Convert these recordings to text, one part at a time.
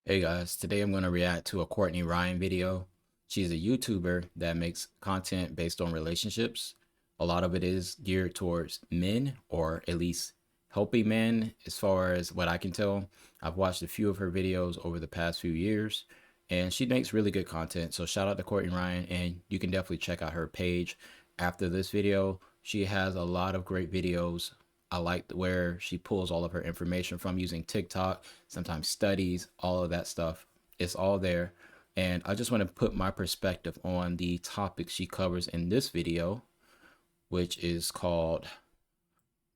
Hey guys, today I'm going to react to a Courtney Ryan video. She's a YouTuber that makes content based on relationships. A lot of it is geared towards men, or at least helping men, as far as what I can tell. I've watched a few of her videos over the past few years, and she makes really good content. So shout out to Courtney Ryan, and you can definitely check out her page after this video. She has a lot of great videos. I like where she pulls all of her information from using TikTok, sometimes studies, all of that stuff. It's all there. And I just want to put my perspective on the topic she covers in this video, which is called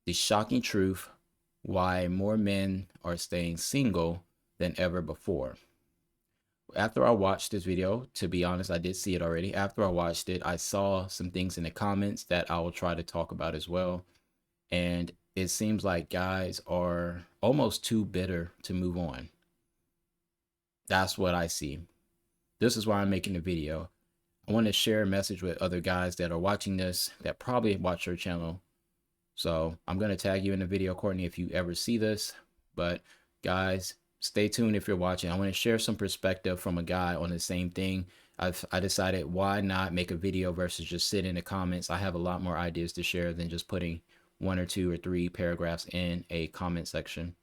The Shocking Truth: Why More Men Are Staying Single Than Ever Before. After I watched this video, to be honest, I did see it already. After I watched it, I saw some things in the comments that I will try to talk about as well. And it seems like guys are almost too bitter to move on. That's what I see. This is why I'm making the video. I want to share a message with other guys that are watching this, that probably watch your channel. So I'm going to tag you in the video, Courtney, if you ever see this. But guys, stay tuned if you're watching. I want to share some perspective from a guy on the same thing. I decided, why not make a video versus just sit in the comments. I have a lot more ideas to share than just putting one or two or three paragraphs in a comment section.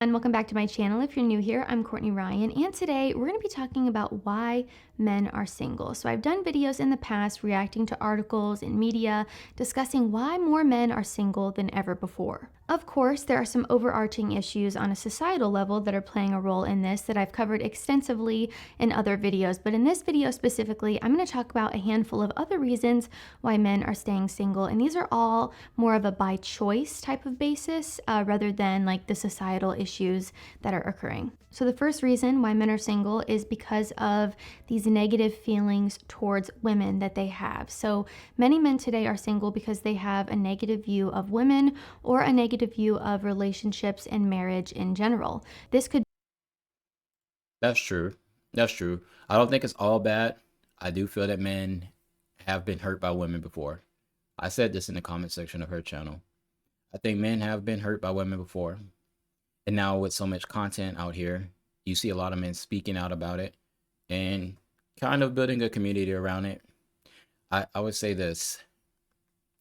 And welcome back to my channel. If you're new here, I'm Courtney Ryan, and today we're going to be talking about why men are single. So I've done videos in the past reacting to articles in media discussing why more men are single than ever before. Of course, there are some overarching issues on a societal level that are playing a role in this that I've covered extensively in other videos, but in this video specifically, I'm going to talk about a handful of other reasons why men are staying single, and these are all more of a by choice type of basis rather than like the societal issues that are occurring. So the first reason why men are single is because of these negative feelings towards women that they have. So many men today are single because they have a negative view of women or a negative view of relationships and marriage in general. This could That's true. That's true. I don't think it's all bad. I do feel that men have been hurt by women before. I said this in the comment section of her channel. I think men have been hurt by women before. And now with so much content out here, you see a lot of men speaking out about it and kind of building a community around it. I would say this: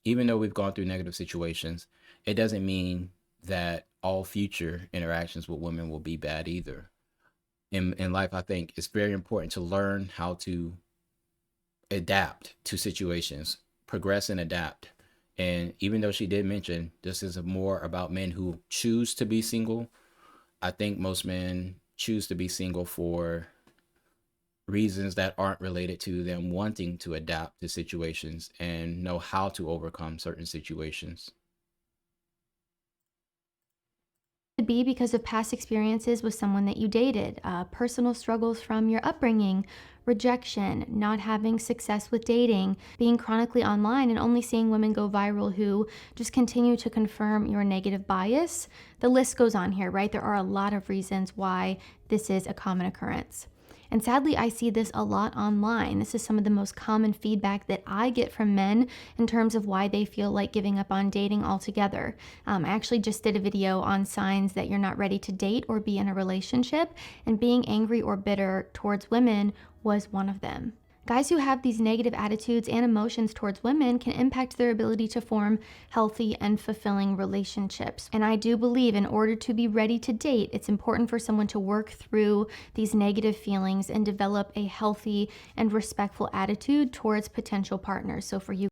even though we've gone through negative situations, it doesn't mean that all future interactions with women will be bad either. In life, I think it's very important to learn how to adapt to situations, progress and adapt. And even though she did mention this is more about men who choose to be single, I think most men choose to be single for reasons that aren't related to them wanting to adapt to situations and know how to overcome certain situations. be because of past experiences with someone that you dated, personal struggles from your upbringing, rejection, not having success with dating, being chronically online and only seeing women go viral who just continue to confirm your negative bias. The list goes on here, right? There are a lot of reasons why this is a common occurrence. And sadly, I see this a lot online. This is some of the most common feedback that I get from men in terms of why they feel like giving up on dating altogether. I actually just did a video on signs that you're not ready to date or be in a relationship, and being angry or bitter towards women was one of them. Guys who have these negative attitudes and emotions towards women can impact their ability to form healthy and fulfilling relationships. And I do believe in order to be ready to date, it's important for someone to work through these negative feelings and develop a healthy and respectful attitude towards potential partners. So for you,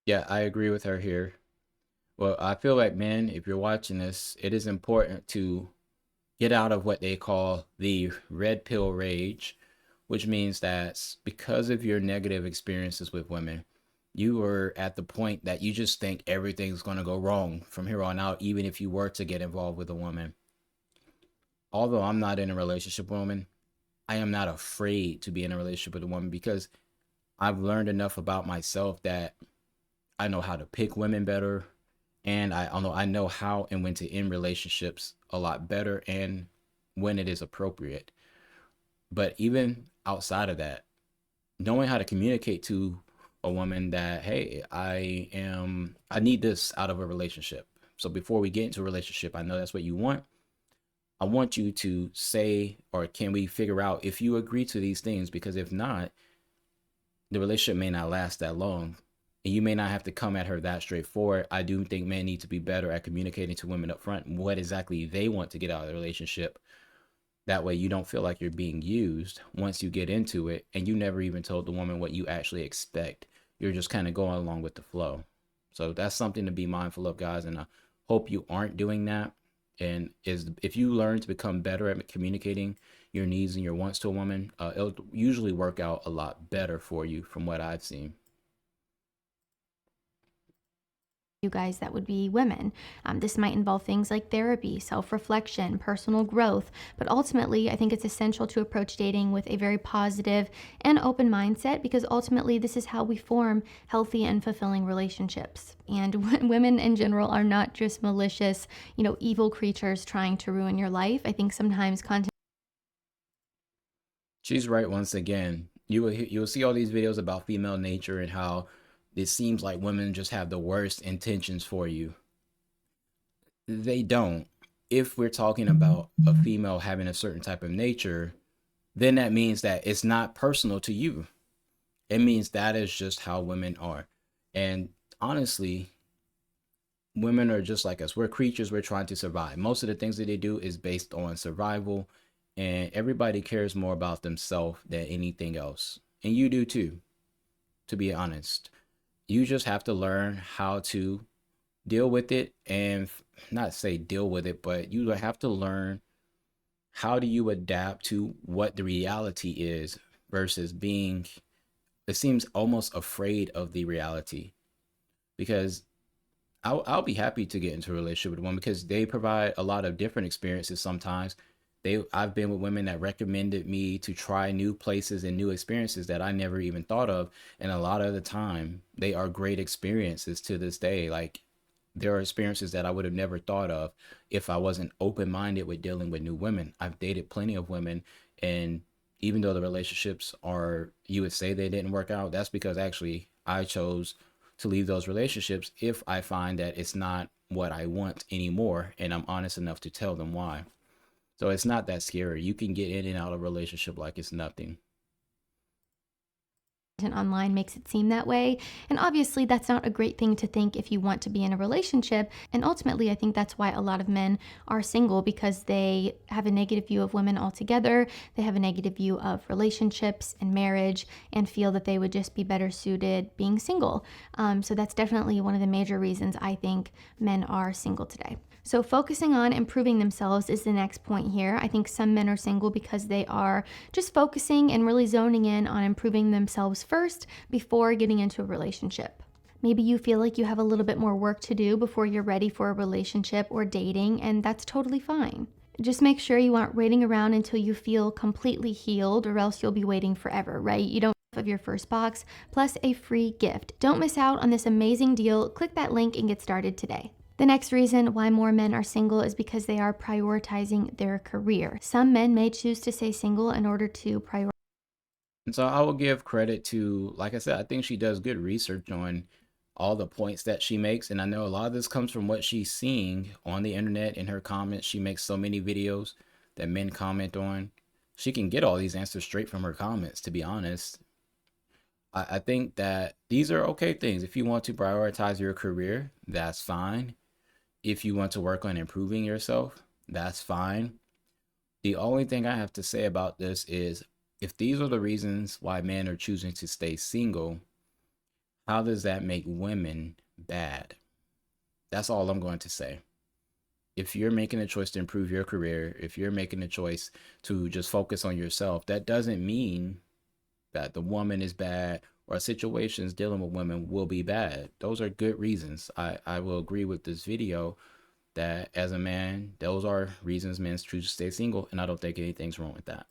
Yeah, I agree with her here. Well, I feel like, men, if you're watching this, it is important to get out of what they call the red pill rage, which means that because of your negative experiences with women, you are at the point that you just think everything's going to go wrong from here on out, even if you were to get involved with a woman. Although I'm not in a relationship with a woman, I am not afraid to be in a relationship with a woman because I've learned enough about myself that I know how to pick women better, and I know how and when to end relationships a lot better and when it is appropriate. But even outside of that, knowing how to communicate to a woman that, hey, I need this out of a relationship. So before we get into a relationship, I know that's what you want. I want you to say, or can we figure out if you agree to these things? Because if not, the relationship may not last that long. And you may not have to come at her that straightforward. I do think men need to be better at communicating to women up front what exactly they want to get out of the relationship. That way you don't feel like you're being used once you get into it and you never even told the woman what you actually expect. You're just kind of going along with the flow. So that's something to be mindful of, guys. And I hope you aren't doing that. And if you learn to become better at communicating your needs and your wants to a woman, it'll usually work out a lot better for you from what I've seen. You guys that would be women. This might involve things like therapy, self-reflection, personal growth, but ultimately I think it's essential to approach dating with a very positive and open mindset, because ultimately this is how we form healthy and fulfilling relationships. And women in general are not just malicious, evil creatures trying to ruin your life. I think sometimes content. She's right once again. You'll see all these videos about female nature and how it seems like women just have the worst intentions for you. They don't. If we're talking about a female having a certain type of nature, then that means that it's not personal to you. It means that is just how women are. And honestly, women are just like us. We're creatures, we're trying to survive. Most of the things that they do is based on survival, and everybody cares more about themselves than anything else. And you do too, to be honest. You just have to learn how to deal with it, and not say deal with it, but you have to learn how do you adapt to what the reality is versus being, it seems, almost afraid of the reality. Because I'll be happy to get into a relationship with one because they provide a lot of different experiences sometimes. I've been with women that recommended me to try new places and new experiences that I never even thought of. And a lot of the time they are great experiences to this day. Like, there are experiences that I would have never thought of if I wasn't open-minded with dealing with new women. I've dated plenty of women, and even though the relationships are, you would say they didn't work out, that's because actually I chose to leave those relationships if I find that it's not what I want anymore, and I'm honest enough to tell them why. So it's not that scary. You can get in and out of a relationship like it's nothing. Online makes it seem that way. And obviously, that's not a great thing to think if you want to be in a relationship. And ultimately, I think that's why a lot of men are single, because they have a negative view of women altogether. They have a negative view of relationships and marriage and feel that they would just be better suited being single. So that's definitely one of the major reasons I think men are single today. So focusing on improving themselves is the next point here. I think some men are single because they are just focusing and really zoning in on improving themselves first before getting into a relationship. Maybe you feel like you have a little bit more work to do before you're ready for a relationship or dating, and that's totally fine. Just make sure you aren't waiting around until you feel completely healed, or else you'll be waiting forever, right? You don't of your first box plus a free gift. Don't miss out on this amazing deal. Click that link and get started today. The next reason why more men are single is because they are prioritizing their career. Some men may choose to stay single in order to prioritize. And so I will give credit to, like I said, I think she does good research on all the points that she makes. And I know a lot of this comes from what she's seeing on the internet in her comments. She makes so many videos that men comment on. She can get all these answers straight from her comments, to be honest. I think that these are okay things. If you want to prioritize your career, that's fine. If you want to work on improving yourself, that's fine. The only thing I have to say about this is, if these are the reasons why men are choosing to stay single, how does that make women bad? That's all I'm going to say. If you're making a choice to improve your career, if you're making a choice to just focus on yourself, that doesn't mean that the woman is bad or situations dealing with women will be bad. Those are good reasons. I will agree with this video that as a man, those are reasons men choose to stay single, and I don't think anything's wrong with that.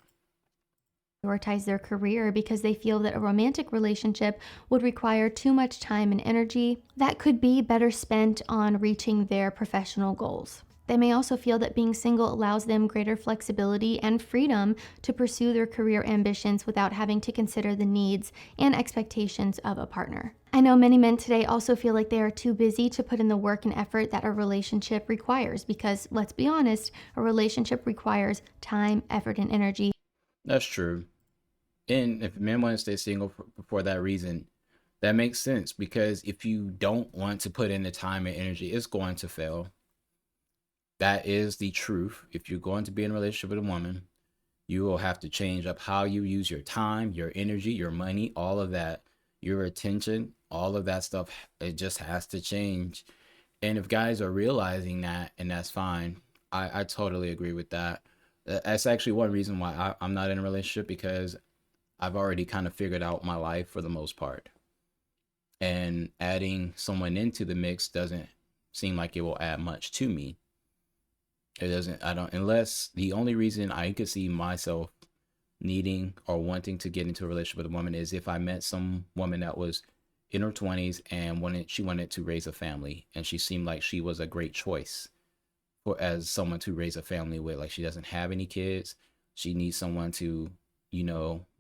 Prioritize their career because they feel that a romantic relationship would require too much time and energy that could be better spent on reaching their professional goals. They may also feel that being single allows them greater flexibility and freedom to pursue their career ambitions without having to consider the needs and expectations of a partner. I know many men today also feel like they are too busy to put in the work and effort that a relationship requires because, let's be honest, a relationship requires time, effort, and energy. That's true. And if men want to stay single for that reason, that makes sense because if you don't want to put in the time and energy, it's going to fail. That is the truth. If you're going to be in a relationship with a woman, you will have to change up how you use your time, your energy, your money, all of that, your attention, all of that stuff. It just has to change. And if guys are realizing that, and that's fine, I totally agree with that. That's actually one reason why I'm not in a relationship because I've already kind of figured out my life for the most part. And adding someone into the mix doesn't seem like it will add much to me. It doesn't, I don't, unless the only reason I could see myself needing or wanting to get into a relationship with a woman is if I met some woman that was in her 20s and she wanted to raise a family and she seemed like she was a great choice for as someone to raise a family with. Like she doesn't have any kids, she needs someone to,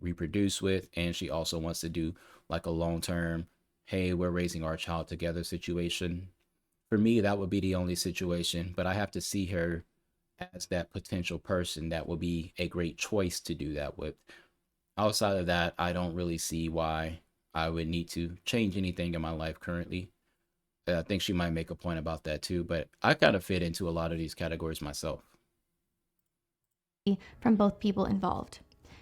reproduce with, and she also wants to do like a long-term, hey, we're raising our child together situation. For me, that would be the only situation, but I have to see her as that potential person that will be a great choice to do that with. Outside of that, I don't really see why I would need to change anything in my life currently. I think she might make a point about that too, but I kind of fit into a lot of these categories myself. From both people involved.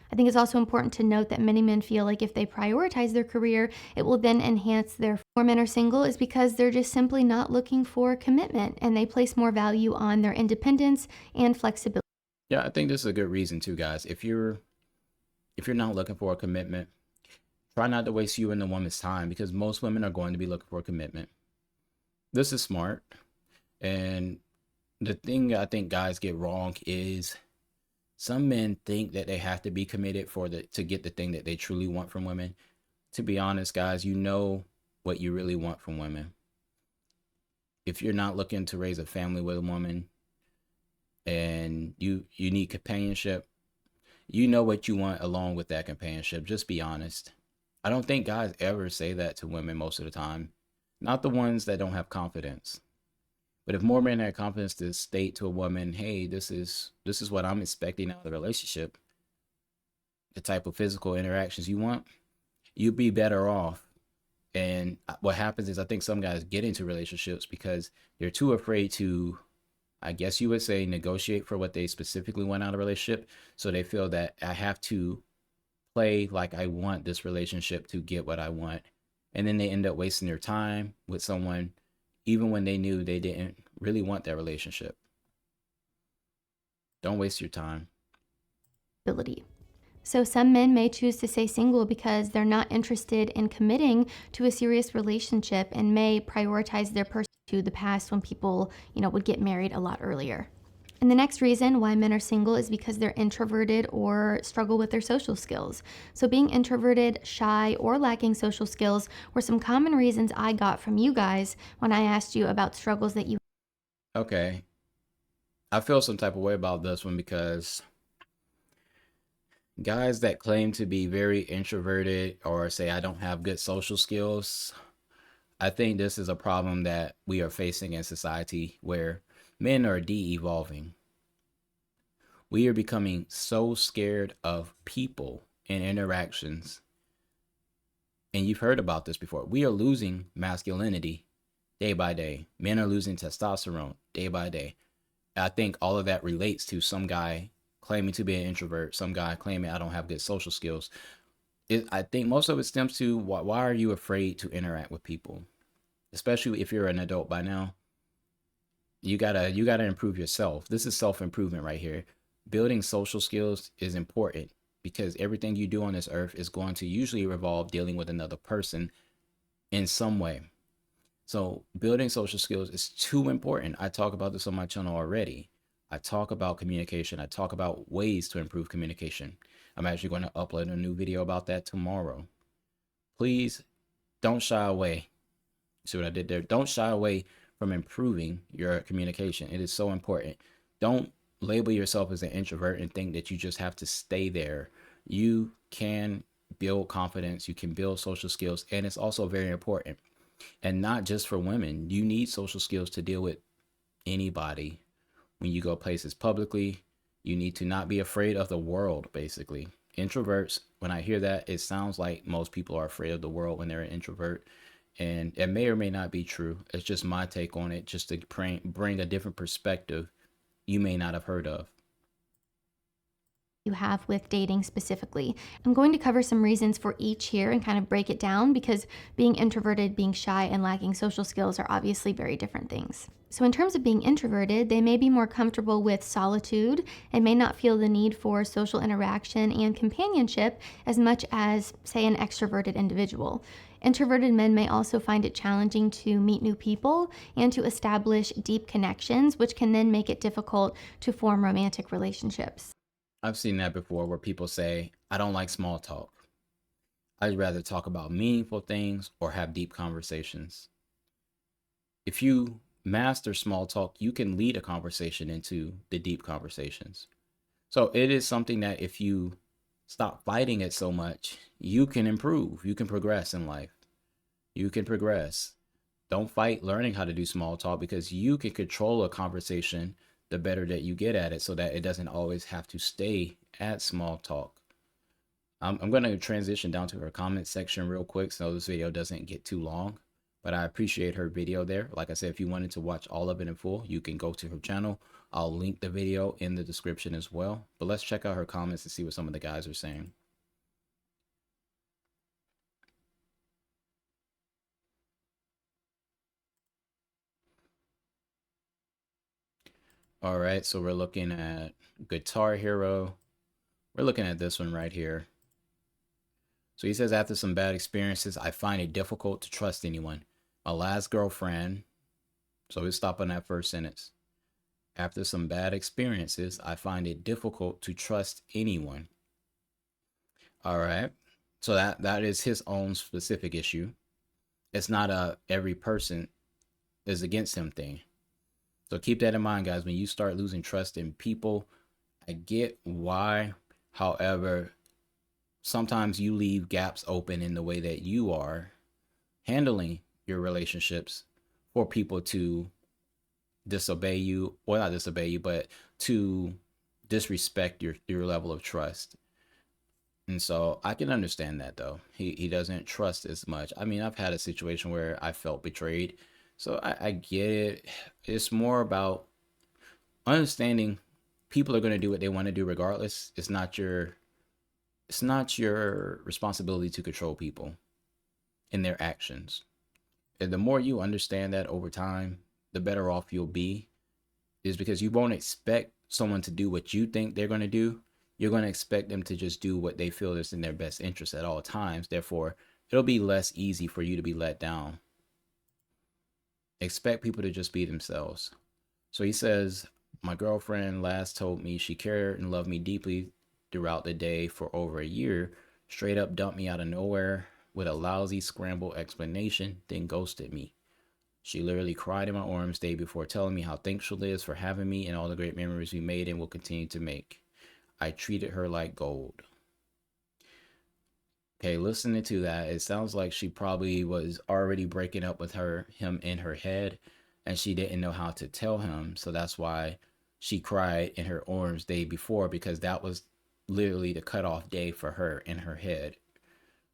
I think it's also important to note that many men feel like if they prioritize their career, it will then enhance their. More men are single is because they're just simply not looking for commitment and they place more value on their independence and flexibility. Yeah, I think this is a good reason too, guys. If you're not looking for a commitment, try not to waste you and the woman's time because most women are going to be looking for a commitment. This is smart. And the thing I think guys get wrong is some men think that they have to be committed to get the thing that they truly want from women. To be honest, guys, you know what you really want from women. If you're not looking to raise a family with a woman and you need companionship, you know what you want along with that companionship. Just be honest. I don't think guys ever say that to women most of the time. Not the ones that don't have confidence. But if more men had confidence to state to a woman, "Hey, this is what I'm expecting out of the relationship, the type of physical interactions you want," you'd be better off. And what happens is I think some guys get into relationships because they're too afraid to, I guess you would say, negotiate for what they specifically want out of a relationship. So they feel that I have to play like I want this relationship to get what I want. And then they end up wasting their time with someone even when they knew they didn't really want that relationship. Don't waste your time. So some men may choose to stay single because they're not interested in committing to a serious relationship and may prioritize their person to the past when people, would get married a lot earlier. And the next reason why men are single is because they're introverted or struggle with their social skills. So, being introverted, shy, or lacking social skills were some common reasons I got from you guys when I asked you about struggles that you. Okay. I feel some type of way about this one because guys that claim to be very introverted or say I don't have good social skills, I think this is a problem that we are facing in society where men are de-evolving. We are becoming so scared of people and interactions. And you've heard about this before. We are losing masculinity day by day. Men are losing testosterone day by day. I think all of that relates to some guy claiming to be an introvert, some guy claiming I don't have good social skills. I think most of it stems to why are you afraid to interact with people? Especially if you're an adult by now. You gotta improve yourself. This is self-improvement right here. Building social skills is important because everything you do on this earth is going to usually revolve dealing with another person in some way. So building social skills is too important. I talk about this on my channel already. I talk about communication. I talk about ways to improve communication. I'm actually going to upload a new video about that tomorrow. Please don't shy away. See what I did there? Don't shy away from improving your communication. It is so important. Don't label yourself as an introvert and think that you just have to stay there. You can build confidence, you can build social skills, and it's also very important. And not just for women, you need social skills to deal with anybody. When you go places publicly, you need to not be afraid of the world, basically. Introverts, when I hear that, it sounds like most people are afraid of the world when they're an introvert. And it may or may not be true. It's just my take on it, just to bring a different perspective you may not have heard of. You have with dating specifically. I'm going to cover some reasons for each here and kind of break it down because being introverted, being shy, and lacking social skills are obviously very different things. So, in terms of being introverted, they may be more comfortable with solitude and may not feel the need for social interaction and companionship as much as, say, an extroverted individual. Introverted men may also find it challenging to meet new people and to establish deep connections, which can then make it difficult to form romantic relationships. I've seen that before where people say, I don't like small talk. I'd rather talk about meaningful things or have deep conversations. If you master small talk, you can lead a conversation into the deep conversations. So it is something that if you stop fighting it so much, you can improve, you can progress in life. You can progress. Don't fight learning how to do small talk because you can control a conversation the better that you get at it so that it doesn't always have to stay at small talk. I'm going to transition down to her comment section real quick so this video doesn't get too long. But I appreciate her video there. Like I said, if you wanted to watch all of it in full, you can go to her channel. I'll link the video in the description as well. But let's check out her comments and see what some of the guys are saying. All right, so we're looking at Guitar Hero. We're looking at this one right here. So he says, after some bad experiences, I find it difficult to trust anyone. My last girlfriend, so we stop on that first sentence. After some bad experiences, I find it difficult to trust anyone. All right. So that is his own specific issue. It's not a every person is against him thing. So keep that in mind, guys. When you start losing trust in people, I get why. However, sometimes you leave gaps open in the way that you are handling your relationships for people to disobey you, or not disobey you, but to disrespect your level of trust. And so I can understand that though. He doesn't trust as much. I mean, I've had a situation where I felt betrayed. So I get it. It's more about understanding people are going to do what they want to do regardless. It's not your responsibility to control people in their actions. And the more you understand that over time, the better off you'll be. Is because you won't expect someone to do what you think they're going to do. You're going to expect them to just do what they feel is in their best interest at all times. Therefore, it'll be less easy for you to be let down. Expect people to just be themselves. So he says, my girlfriend last told me she cared and loved me deeply throughout the day for over a year, straight up dumped me out of nowhere with a lousy scrambled explanation, then ghosted me. She literally cried in my arms day before telling me how thankful she is for having me and all the great memories we made and will continue to make. I treated her like gold. Okay, listening to that, it sounds like she probably was already breaking up with him in her head, and she didn't know how to tell him. So that's why she cried in her arms day before, because that was literally the cutoff day for her in her head.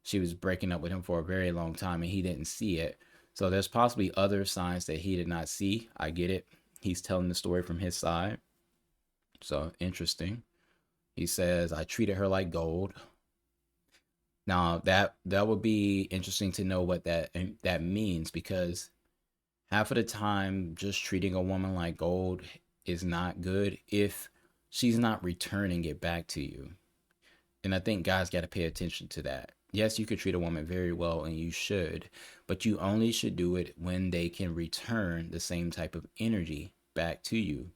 She was breaking up with him for a very long time and he didn't see it. So there's possibly other signs that he did not see. I get it. He's telling the story from his side. So interesting. He says, I treated her like gold. Now that would be interesting to know what that means, because half of the time just treating a woman like gold is not good if she's not returning it back to you. And I think guys got to pay attention to that. Yes, you could treat a woman very well and you should, but you only should do it when they can return the same type of energy back to you.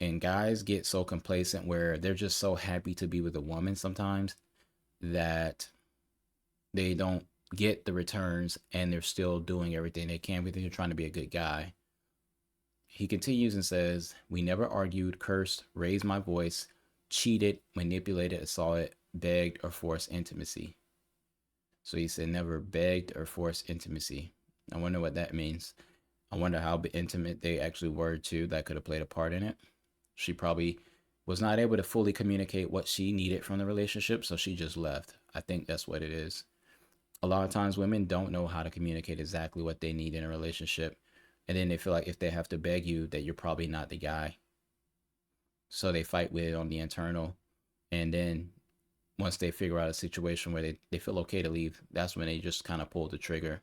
And guys get so complacent where they're just so happy to be with a woman sometimes that they don't get the returns and they're still doing everything they can because they're trying to be a good guy. He continues and says, we never argued, cursed, raised my voice, cheated, manipulated, begged or forced intimacy. So he said never begged or forced intimacy. I wonder what that means. I wonder how intimate they actually were too. That could have played a part in it. She probably was not able to fully communicate what she needed from the relationship, so she just left. I think that's what it is. A lot of times women don't know how to communicate exactly what they need in a relationship, and then they feel like if they have to beg you that you're probably not the guy, so they fight with it on the internal. And then once they figure out a situation where they feel okay to leave, that's when they just kind of pull the trigger.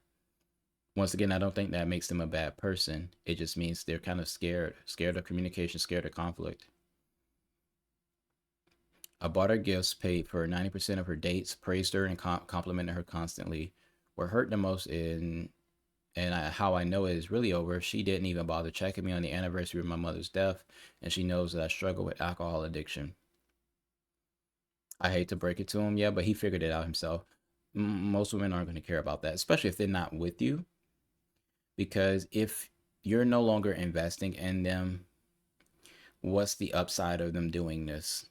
Once again, I don't think that makes them a bad person. It just means they're kind of scared of communication, scared of conflict. I bought her gifts, paid for 90% of her dates, praised her and complimented her constantly. What hurt the most how I know it is really over, she didn't even bother checking me on the anniversary of my mother's death, and she knows that I struggle with alcohol addiction. I hate to break it to him, yeah, but he figured it out himself. Most women aren't going to care about that, especially if they're not with you, because if you're no longer investing in them, what's the upside of them doing this?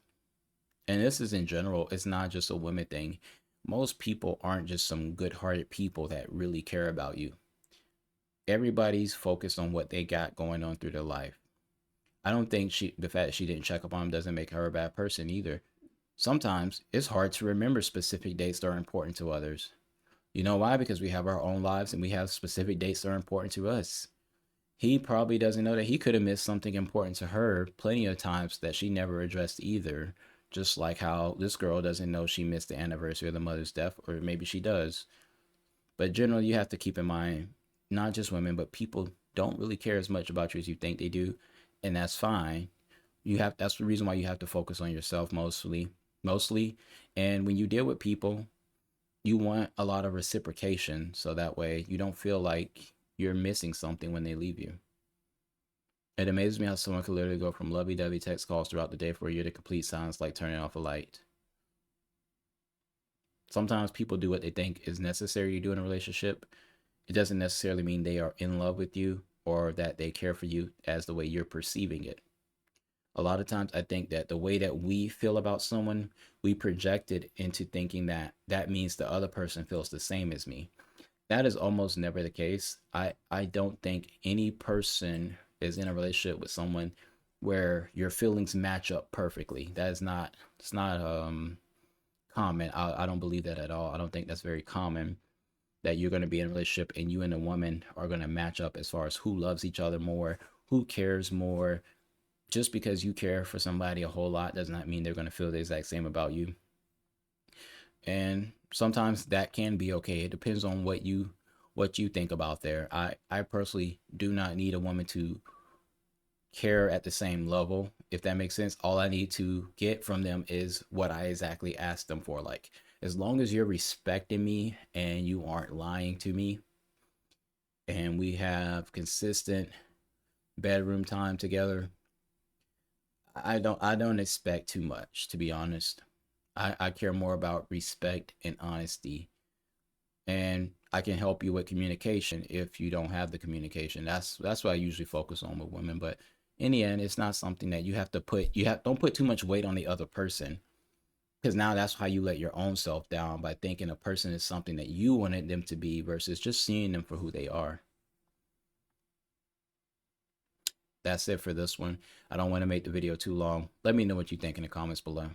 And this is in general, it's not just a women thing. Most people aren't just some good-hearted people that really care about you. Everybody's focused on what they got going on through their life. I don't think the fact that she didn't check up on him doesn't make her a bad person either. Sometimes it's hard to remember specific dates that are important to others. You know why? Because we have our own lives and we have specific dates that are important to us. He probably doesn't know that he could have missed something important to her plenty of times that she never addressed either. Just like how this girl doesn't know she missed the anniversary of the mother's death, or maybe she does. But generally, you have to keep in mind, not just women, but people don't really care as much about you as you think they do, and that's fine. That's the reason why you have to focus on yourself mostly. And when you deal with people, you want a lot of reciprocation, so that way you don't feel like you're missing something when they leave you. It amazes me how someone could literally go from lovey-dovey text calls throughout the day for a year to complete silence, like turning off a light. Sometimes people do what they think is necessary to do in a relationship. It doesn't necessarily mean they are in love with you or that they care for you as the way you're perceiving it. A lot of times I think that the way that we feel about someone, we project it into thinking that that means the other person feels the same as me. That is almost never the case. I don't think any person is in a relationship with someone where your feelings match up perfectly. That is not, it's not common. I don't believe that at all. I don't think that's very common that you're going to be in a relationship and you and a woman are going to match up as far as who loves each other more, who cares more. Just because you care for somebody a whole lot does not mean they're going to feel the exact same about you. And sometimes that can be okay. It depends on what you think about there. I personally do not need a woman to care at the same level, if that makes sense. All I need to get from them is what I exactly asked them for. Like, as long as you're respecting me and you aren't lying to me and we have consistent bedroom time together, I don't expect too much, to be honest. I care more about respect and honesty. And I can help you with communication if you don't have the communication. That's what I usually focus on with women. But in the end, it's not something that don't put too much weight on the other person. Because now that's how you let your own self down, by thinking a person is something that you wanted them to be versus just seeing them for who they are. That's it for this one. I don't want to make the video too long. Let me know what you think in the comments below.